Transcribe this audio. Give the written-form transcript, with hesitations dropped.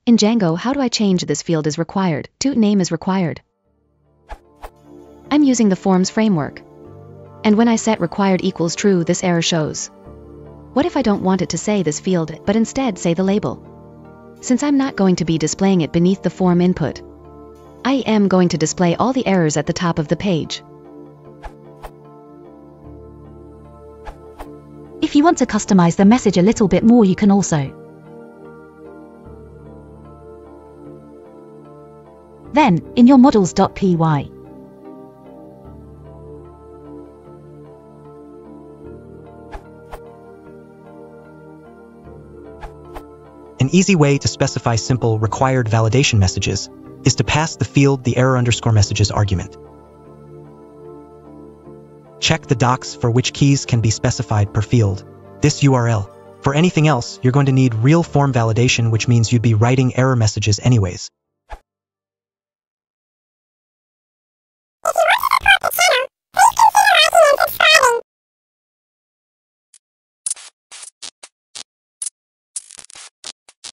In Django, how do I change this field is required to name is required? I'm using the forms framework. And when I set required equals true, this error shows. What if I don't want it to say this field, but instead say the label? Since I'm not going to be displaying it beneath the form input, I am going to display all the errors at the top of the page. If you want to customize the message a little bit more, you can also. Then, in your models.py, An easy way to specify simple required validation messages is to pass the field the error_messages argument. Check the docs for which keys can be specified per field. This URL. For anything else, you're going to need real form validation, which means you'd be writing error messages anyways.